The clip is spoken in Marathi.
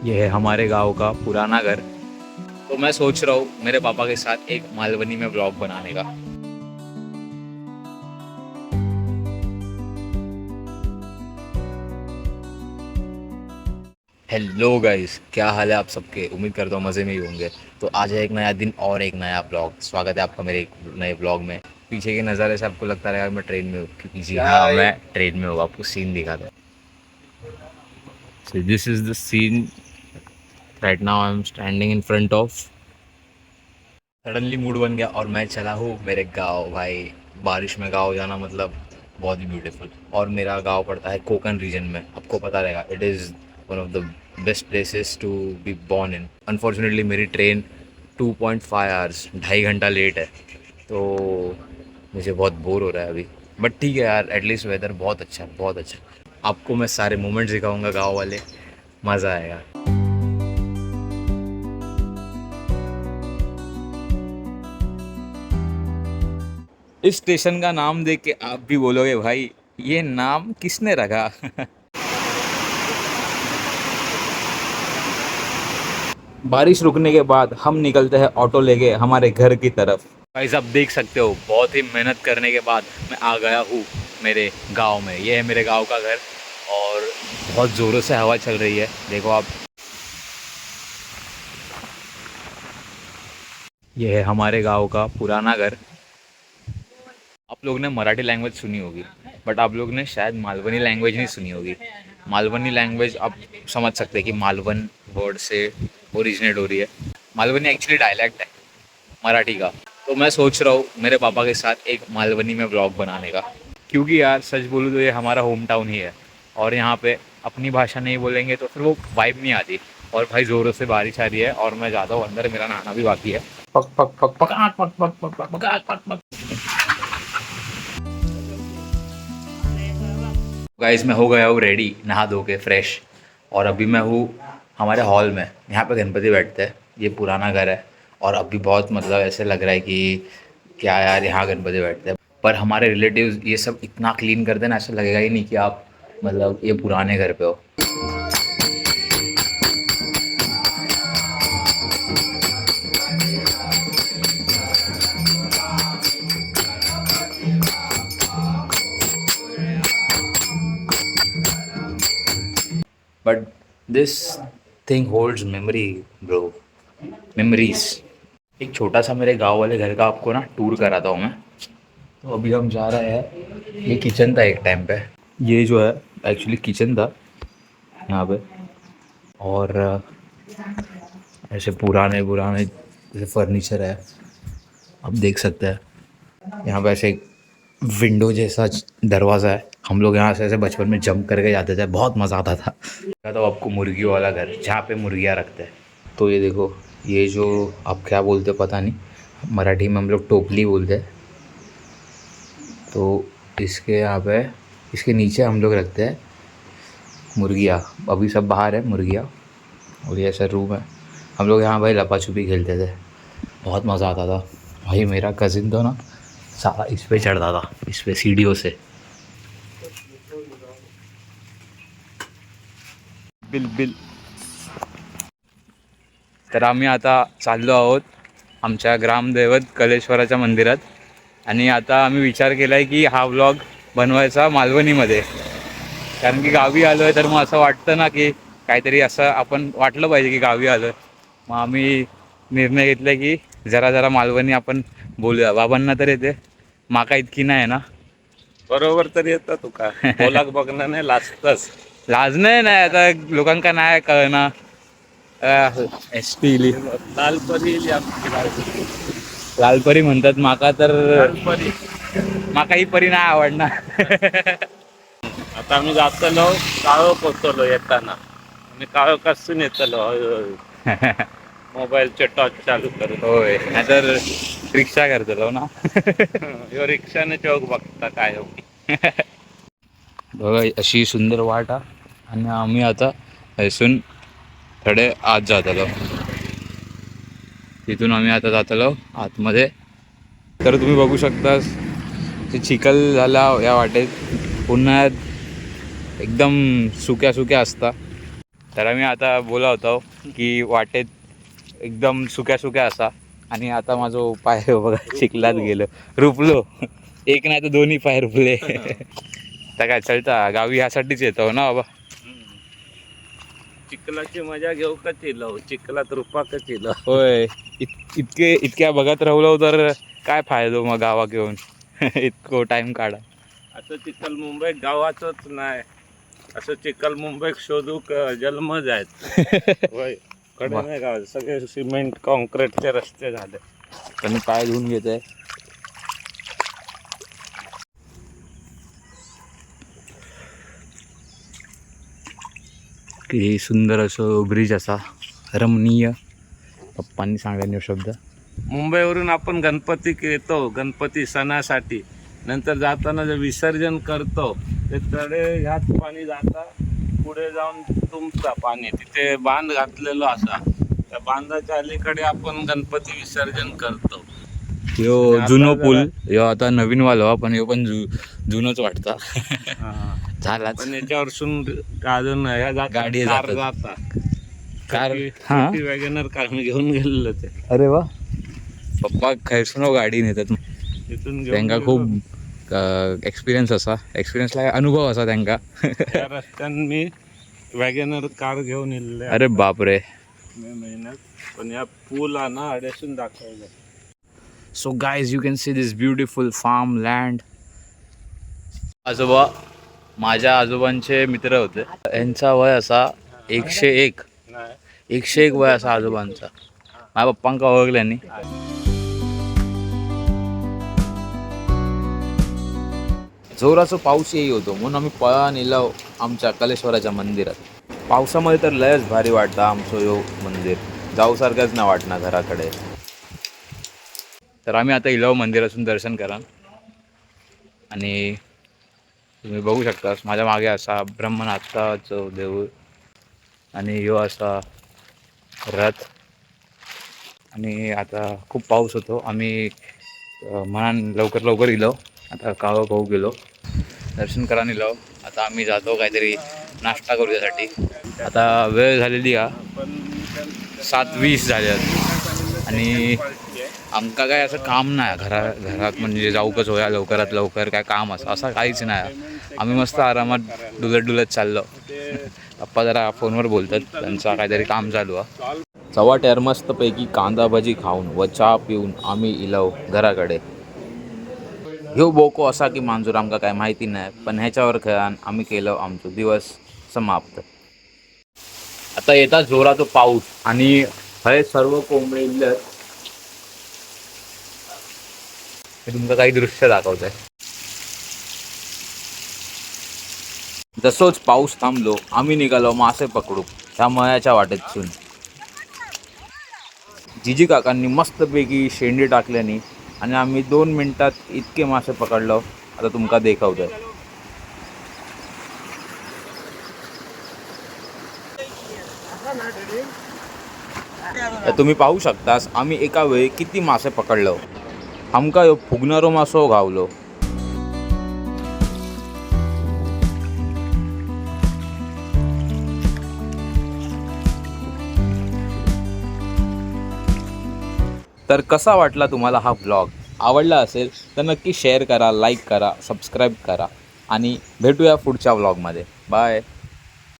ये है हमारे गांव का पुराना घर। तो मैं सोच रहा हूँ मेरे पापा के साथ एक मालवनी में ब्लॉग बनाने का। हेलो गाइस, क्या हाल है आप सबके। उम्मीद करता हूँ मज़े में ही होंगे। तो आज है एक नया दिन और एक नया ब्लॉग। स्वागत है आपका मेरे एक नए ब्लॉग में। पीछे के नज़ारे से आपको लगता रहेगा मैं ट्रेन में हूँ, क्योंकि जी हाँ, मैं ट्रेन में हूँ। आपको सीन दिखाता है। So this is the scene. Right now I am standing in front of. Suddenly mood बन गया और मैं चला हूँ मेरे गांव। भाई, बारिश में गांव जाना मतलब बहुत ही ब्यूटीफुल। और मेरा गांव पड़ता है कोकन रीजन में। आपको पता रहेगा, it is one of the best places to be born in. Unfortunately मेरी ट्रेन 2.5 आवर्स, 2.5 घंटा लेट है। तो मुझे बहुत बोर हो रहा है अभी। बट ठीक है यार, एटलीस्ट वेदर बहुत अच्छा है, बहुत अच्छा। आपको मैं सारे मोमेंट्स दिखाऊंगा गाँव वाले, मज़ा आएगा। इस स्टेशन का नाम देख के आप भी बोलोगे भाई, ये नाम किसने रखा। बारिश रुकने के बाद हम निकलते हैं ऑटो लेके हमारे घर की तरफ। गाइस, आप देख सकते हो बहुत ही मेहनत करने के बाद मैं आ गया हूँ मेरे गांव में। ये है मेरे गांव का घर और बहुत ज़ोरों से हवा चल रही है, देखो आप। ये है हमारे गांव का पुराना घर। आप लोग ने मराठी लैंग्वेज सुनी होगी, बट आप लोग ने शायद मालवनी लैंग्वेज नहीं सुनी होगी। मालवनी लैंग्वेज आप समझ सकते हैं कि मालवन वर्ड से ओरिजिनेट हो रही है। मालवनी एक्चुअली डायलैक्ट है मराठी का। तो मैं सोच रहा हूँ मेरे पापा के साथ एक मालवनी में ब्लॉग बनाने का, क्योंकि यार सच बोलूँ तो ये हमारा होम टाउन ही है। और यहाँ पे अपनी भाषा नहीं बोलेंगे तो फिर वो वाइब नहीं आती। और भाई ज़ोरों से बारिश आ रही है और मैं जाता हूँ अंदर, मेरा नहाना भी बाकी है। पक पक पक पक पक पक पक पक पक पक पक पक। गाइस, मैं हो गया हूँ रेडी, नहा धो के फ्रेश। और अभी मैं हूँ हमारे हॉल में। यहाँ पे गणपति बैठते हैं। ये पुराना घर है और अभी बहुत मतलब ऐसे लग रहा है कि क्या यार, यहाँ गणपति बैठते हैं। पर हमारे रिलेटिव्स ये सब इतना क्लीन करते हैं ना, ऐसा लगेगा ही नहीं कि आप मतलब ये पुराने घर पे हो। But this thing holds memory bro, memories. एक छोटा सा मेरे गांव वाले घर का आपको ना टूर कराता हूँ मैं। तो अभी हम जा रहे हैं। ये किचन था एक टाइम पे। ये जो है एक्चुअली किचन था यहाँ पे। और ऐसे पुराने पुराने जैसे फर्नीचर है, आप देख सकते हैं। यहाँ पे ऐसे एक विंडो जैसा दरवाज़ा है। हम लोग यहाँ से ऐसे बचपन में जंप करके जाते थे, बहुत मज़ा आता था। तो आपको मुर्गियों वाला घर जहाँ पे मुर्गियाँ रखते हैं। तो ये देखो, ये जो आप क्या बोलते हो पता नहीं, मराठी में हम लोग टोपली बोलते हैं। तो इसके यहाँ पे, इसके नीचे हम लोग रखते हैं मुर्गियाँ। अभी सब बाहर है मुर्गियाँ। और ये ऐसा रूम है। हम लोग यहाँ भाई लपा छुपी खेलते थे, बहुत मज़ा आता था। भाई मेरा कज़िन तो ना सारा इस पे चढ़ता था, इस पे सीढ़ियों से। Bill bill. तर आम्ही आता चाललो आहोत आमच्या ग्रामदैवत कलेश्वराच्या मंदिरात। आणि आता आम्ही विचार केला आहे की हा व्लॉग बनवायचा मालवणीमध्ये, कारण की गावी आलो आहे तर मग असं वाटतं ना की काहीतरी असं आपण वाटलं पाहिजे की गावी आलो आहे। मग आम्ही निर्णय घेतला की जरा जरा मालवणी आपण बोलूया। बाबांना तर येते, माका इतकी नाही आहे ना। बरोबर तर येतं तुका बोलाक बघणं नाही लाजतच. लाज नाही नाही, आता लोकांका नाही कळना। एस टी लालपरी येईल आमची लालपरी. लालपरी म्हणतात माका तर, लालपरी माका ही परी नाही आवडणार। आता आम्ही जातलो काळो पोचलो येताना. आम्ही काळो कसून येतलो हळूहळू मोबाईलचे टॉर्च चालू करून. होय, नाहीतर रिक्षा करतलो ना। ह्यो रिक्षाने चौक बघता काय हो. बघा अशी सुंदर वाट हा. आणि आम्ही आता हैसून थोडे आत जातलो। तिथून आम्ही आता जातलो आतमध्ये। तर तुम्ही बघू शकता ते चिखल झाला या वाटेत, उन्हाळ्यात एकदम सुक्या सुक्या असता। तर आम्ही आता बोला होतो की वाटेत एकदम सुक्या सुक्या असा आणि आता माझं पाय बघा चिखलात गेलं, रुपलो. एक नाही तर दोन्ही पाय रुपले. तर काय चलता, गावी ह्यासाठीच येतो ना बाबा. चिखलाची मजा घेऊ का चिलो, चिखलात रुपा का चिलो. होय, इतक्या बघत राहिलो तर काय फायदो मग गावा घेऊन. इतकं टाइम काढा. असं चिखल मुंबईत गावाचंच नाही, असं चिखल मुंबईत शोधू जन्मच आहेत. होय, कडे नाही गाव, सगळे सिमेंट कॉन्क्रीटचे रस्ते झाले. पण पाय धुवून घेत आहे. की सुंदर असं ब्रिज असा रमणीय, पप्पांनी सांगितले शब्द. मुंबईवरून आपण गणपती येतो, गणपती सणासाठी. नंतर जाताना जे विसर्जन करतो ते तळे ह्याच पाणी जाता, पुढे जाऊन तुंबता पाणी. तिथे बांध घातलेलो असा, त्या बांधाच्या अलीकडे आपण गणपती विसर्जन करतो. यो जुनो पूल, यो आता नवीन वालो पण यो पण जुनोच वाटता. झालाच. पण याच्यावर अजून ह्या गाडी कार जातात. जाता, कार हा वॅगनर कार मी घेऊन गेलेलो ते. अरे वा, पप्पा खैरसून गाडी नेतात. तिथून त्यांना खूप एक्सपिरियन्स असा, एक्सपिरियन्सला अनुभव असा त्यांना. त्या रस्त्याने मी वॅगनर कार घेऊन येलेले. अरे बापरे. मे महिन्यात. पण या पूल ना अडेसून दाखवलं. So guys, you can see this beautiful farm land. आजोबा माझ्या आजोबांचे मित्र होते. यांचा वय असा 101. नाही 101 वय असा आजोबांचा. माझ्या पप्पांका ओळखल्यानी. जोराचा पाऊस येई होतो म्हणून आम्ही पळान येलो आमच्या कलेश्वराच्या मंदिरात. पावसामध्ये तर लयच भारी वाटतं आमचं यो मंदिर, जाऊसारखंच नाही वाटणार घराकडे. तर आम्ही आता इलाव मंदिरातून दर्शन करा. आणि तुम्ही बघू शकता माझ्या मागे असा ब्रह्मनाथाचं देऊळ आणि यो असा रथ. आणि आता खूप पाऊस होतो, आम्ही म्हणान लवकर लवकर इलो. आता काव भाऊ गेलो दर्शन करा निलो. आता आम्ही जातो काहीतरी नाश्ता करू त्यासाठी. आता वेळ झालेली का 7:20 झाल्यात आणि आमका काय असं काम नाही घरात म्हणजे जाऊकच होया लवकरात लवकर काय काम असं काहीच नाही. आम्ही मस्त आरामात डुलत चाललो. पप्पा जरा फोनवर बोलतात, त्यांचा काहीतरी काम चालू आहे. चवाट्यावर मस्तपैकी कांदा भजी खाऊन व चहा पिऊन आम्ही इलव घराकडे. ह्यो बोको असा की मांजूर आमका काय माहिती नाही, पण ह्याच्यावर खेळान आम्ही केलं आमचं दिवस समाप्त. आता येतात जोराचा पाऊस आणि हे सर्व कोंबडे इल्लत. मी तुमचं काही दृश्य दाखवत आहे. जसोच पाऊस थांबलो आम्ही निघालो मासे पकडू ह्या मळ्याच्या वाटेतून. जिजी काकांनी मस्तपैकी शेंडी टाकल्यानी आणि आम्ही 2 मिनिटात इतके मासे पकडलो. आता तुमका देखवतोय. तुम्ही पाहू शकतास आम्ही एका वेळी किती मासे पकडलो. आमका यो फुगणारो मासो गावलो. तर कसा वाटला तुम्हाला हा व्लॉग? आवडला असेल तर नक्की शेअर करा, लाईक करा, सबस्क्राईब करा आणि भेटूया पुढच्या व्लॉगमध्ये. बाय.